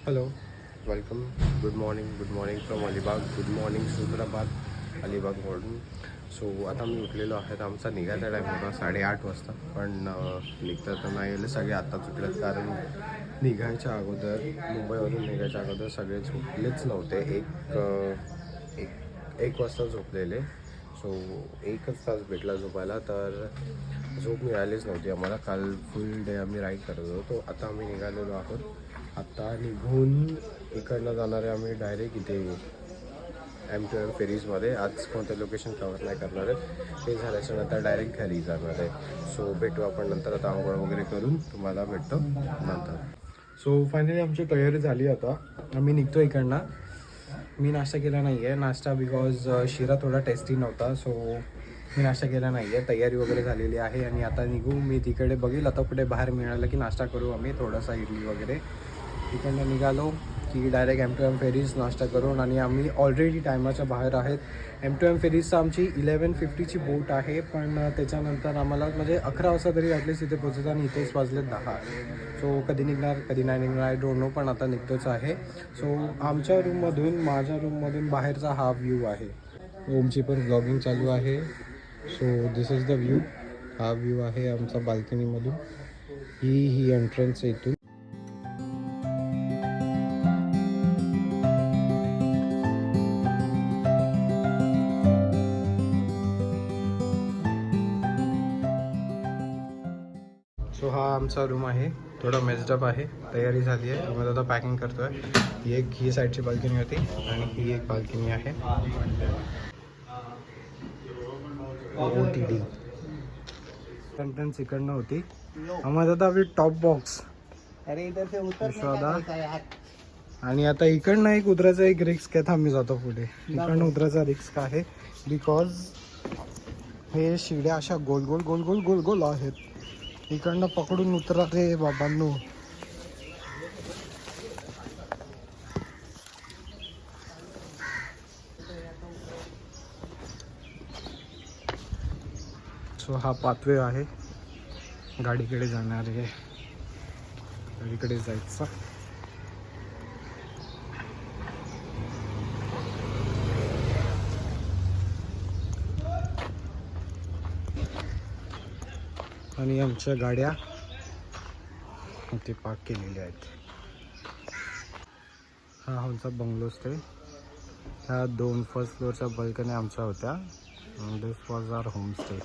Hello, welcome. Good morning from Alibag. Good morning सुप्रभात अलिबागवरून. So आता मी उठलेलो आहेत. आमचा निघायचा टाईम होता 8:30 वाजता, पण निघता तर नाही गेले. सगळे आत्ताच उठलेत, कारण निघायच्या अगोदर, मुंबईवरून निघायच्या अगोदर सगळे झोपलेच नव्हते. एक वाजता झोपलेले. सो 1च तास भेटला झोपायला, तर झोप मिळालीच नव्हती आम्हाला. काल फुल डे आम्ही राईड करत होतो. आता आम्ही निघालेलो आहोत. आत्ता निघून इकडनं जाणार आहे आम्ही डायरेक्ट इथे M2M फेरीजमध्ये. आज कोणतं लोकेशन कवर नाही करणार आहे. हे झाल्याच्या नंतर डायरेक्ट घरी जाणार आहे. सो भेटू आपण नंतर. आता आंघोळ वगैरे करून तुम्हाला भेटतो नंतर. सो फायनली आमची तयारी झाली. आता आम्ही निघतो इकडनं. मी नाश्ता केला नाही आहे. नाश्ता बिकॉज शिरा थोडा टेस्टी नव्हता, सो मी नाश्ता केला नाही आहे. तयारी वगैरे झालेली आहे आणि आता निघू. मी तिकडे बघील आता कुठे बाहेर मिळालं की नाश्ता करू आम्ही, थोडासा इडली वगैरे. तिकडनं निघालो की डायरेक्ट M2M फेरीज नाश्ता करून. आणि आम्ही ऑलरेडी टायमाच्या बाहेर आहेत. M2M फेरीजचं आमची 11:50ची बोट आहे, पण त्याच्यानंतर आम्हाला म्हणजे 11 वाजता तरी ॲटलीस्ट इथे पोहोचत आणि इथेच वाजले 10. सो कधी निघणार कधी नाही निघणार आय डोंट नो, पण आता निघतोच आहे. सो आमच्या रूममधून, माझ्या रूममधून बाहेरचा हा व्ह्यू आहे. ओमची पण ब्लॉगिंग चालू आहे. So this is the view. हा व्ह्यू आहे आमचा बाल्कनीमधून. ही एंट्रन्स आहे इथून. सो हा आमचा रूम आहे. थोडा मेस्डअप आहे. तयारी झाली आहे. आम्ही आता पॅकिंग करतो आहे. ही साईडची बाल्कनी होती आणि ही एक बाल्कनी आहे. OTD एंट्रन्स इकडनं होती. आम्हाला आता आपली टॉप बॉक्स आणि आता इकडनं एक उतरायचा एक रिस्क आहे. थांबी जातो पुढे. इकडनं उतरायचा रिस्क आहे बिकॉज हे शिड्या अशा गोल गोल गोल गोल गोल गोल आहेत. इकडनं पकडून उतरा रे बाबांनो. सो हा पाथवे आहे गाडीकडे जाणार आहे. गाडीकडे जायचं. आणि आमच्या गाड्या इथे पार्क केलेल्या आहेत. हा आमचा बंगलो स्टे. ह्या 2 फर्स्ट फ्लोअरच्या बाल्कनी आमच्या होत्या. दिस वॉज आवर होम स्टे.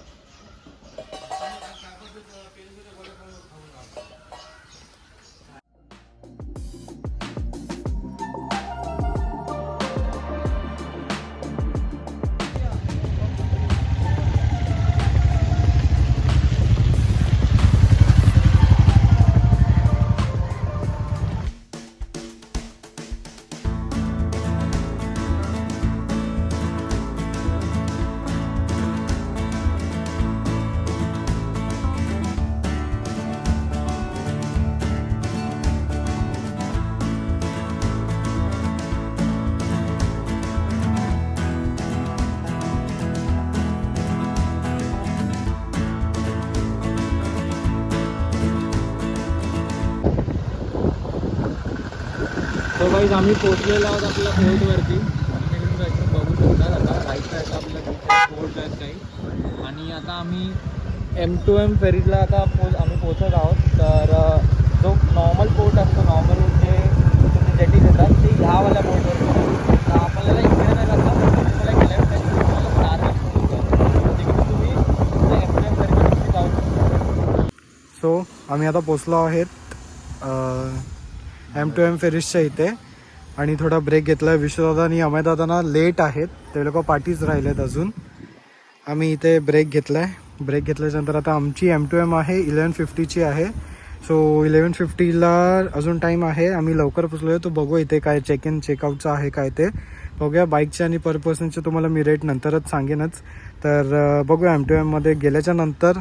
तो गाईज आम्ही पोहोचलेलो आहोत आपल्या बोटवरती. एकदम बघू शकता. आता राईट साईडला आपल्या बोट आहेत काही. आणि आता आम्ही M2M फेरीजला आता आम्ही पोहोचत आहोत. तर जो नॉर्मल बोट असतो, नॉर्मल जे तुमचे जेटीज येतात ते ह्यावाल्या बोटवर. तर आपल्याला इकडे नाही लागतं. तुम्हाला एक लेफ्ट साईड तुम्हाला 4 तिकडे तुम्ही M2M फेरीजवरती जाऊ शकता. सो आम्ही आता पोचलो आहेत M2M फेरीजच्या इथे. आणि थोडा ब्रेक घेतला आहे. विश्वदादा आणि अमयदादांना लेट आहेत, ते लोक पार्टीज राहिलेत अजून. आम्ही इथे ब्रेक घेतला आहे. ब्रेक घेतल्याच्यानंतर आता आमची M2M आहे 11:50ची आहे. सो 11:50ला अजून टाईम आहे. आम्ही लवकर पोचलो आहे. तो बघू इथे काय चेक इन चेकआउटचं आहे काय ते बघूया. बाईकचे आणि पर पर्सनचे तुम्हाला मी रेट नंतरच सांगेनच. तर बघूया M2Mमध्ये गेल्याच्या नंतर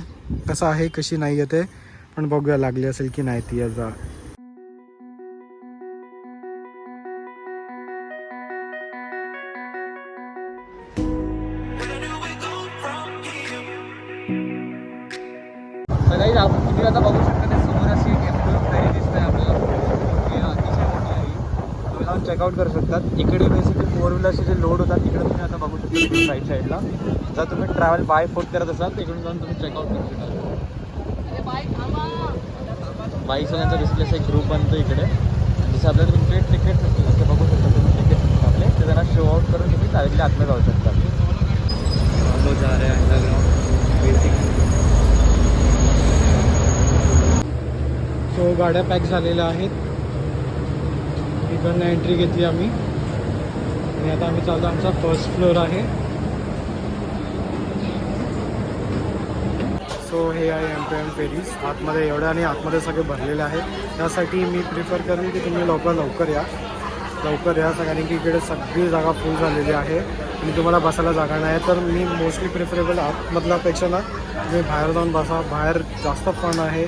कसं आहे कशी नाही आहे ते पण बघूया. लागली असेल की नाही ती याचा. तुम्ही आता बघू शकता ते समोर अशी M2M फेरी दिसते आपल्याला. अतिशय मोठी आहे. चेकआउट करू शकतात. इकडे बेसिकली 4 व्हीलरचे जे लोड होतात तिकडे तुम्ही आता बघू शकता इकडे राईट साईडला. जर तुम्ही ट्रॅव्हल बाय फूट करत असाल तिकडून जाऊन तुम्ही चेकआउट करू शकता. बाईकवाल्यांचा बेसिकली असा एक ग्रुप बनतो इकडे. जसं आपल्याला तुमचे तिकीट असते बघू शकता तुम्ही तिकीट आपले ते त्यांना शो आउट करून तुम्ही डायरेक्टली आतमध्ये जाऊ शकता. लोक जा रहे अंडरग्राउंड बेसिक. सो गाड्या पॅक झालेल्या आहेत. इकडनं एंट्री घेतली आम्ही आणि आता आम्ही चालतो. आमचा फर्स्ट फ्लोअर आहे. सो हे आहे एम फेरीज आतमध्ये एवढं आणि आतमध्ये सगळे भरलेले आहेत. त्यासाठी मी प्रिफर करेन की तुम्ही लवकर या कारण की इकडे सगळी जागा फुल झालेली आहे आणि तुम्हाला बसायला जागा नाही. तर मी मोस्टली प्रिफरेबल आतमधल्यापेक्षा ना तुम्ही बाहेर जाऊन बसा. बाहेर जास्त फन आहे,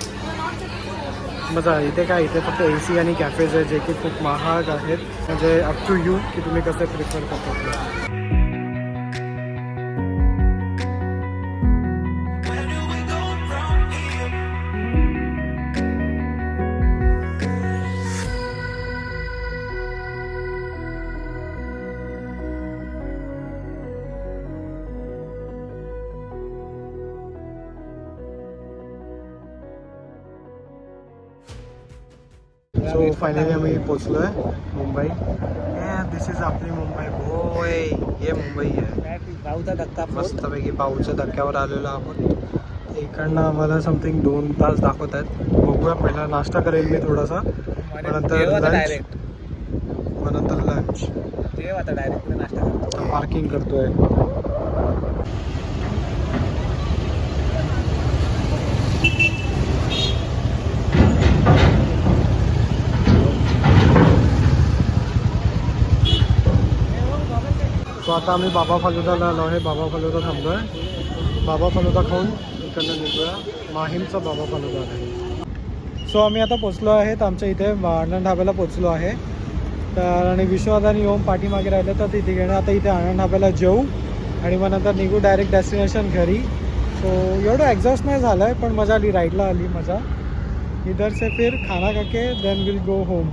मजा. इथे काय इथे फक्त AC आणि कॅफेज आहे जे की खूप महाग आहेत. म्हणजे अप टू यू की तुम्ही कसं प्रिफर करता. सो फायनली आम्ही पोचलो आहे मुंबई. दिस इज आपली मुंबई होय. हे मुंबई आहे. पाऊचा धक्का मस्तपैकी पाऊच्या धक्क्यावर आलेलो आहोत. इकडनं आम्हाला समथिंग 2 तास दाखवत आहेत. बघूया. पहिला नाश्ता करेल मी थोडासा, नंतर लंच डायरेक्ट नाश्ता पार्किंग करतोय. सो आता आम्ही बाबा फालुदाला आलो आहे. बाबा फालुदा थांबलो आहे. बाबा फालुदा खाऊन इकडनं निघूया. माहीमचा बाबा फालुदा आहे. सो आम्ही आता पोचलो आहेत. आमच्या इथे आनंद ढाब्याला पोचलो आहे. तर आणि विश्वनाथ आणि ओम पाठीमागे राहिले तर तिथे घेणं. आता इथे आनंद ढाब्याला जेऊ आणि मग नंतर निघू डायरेक्ट डेस्टिनेशन घरी. सो एवढं एक्झॉस्ट नाही झालं आहे पण मजा आली. राईडला आली मजा. इधर से फिर खाना खा के देन विल गो होम.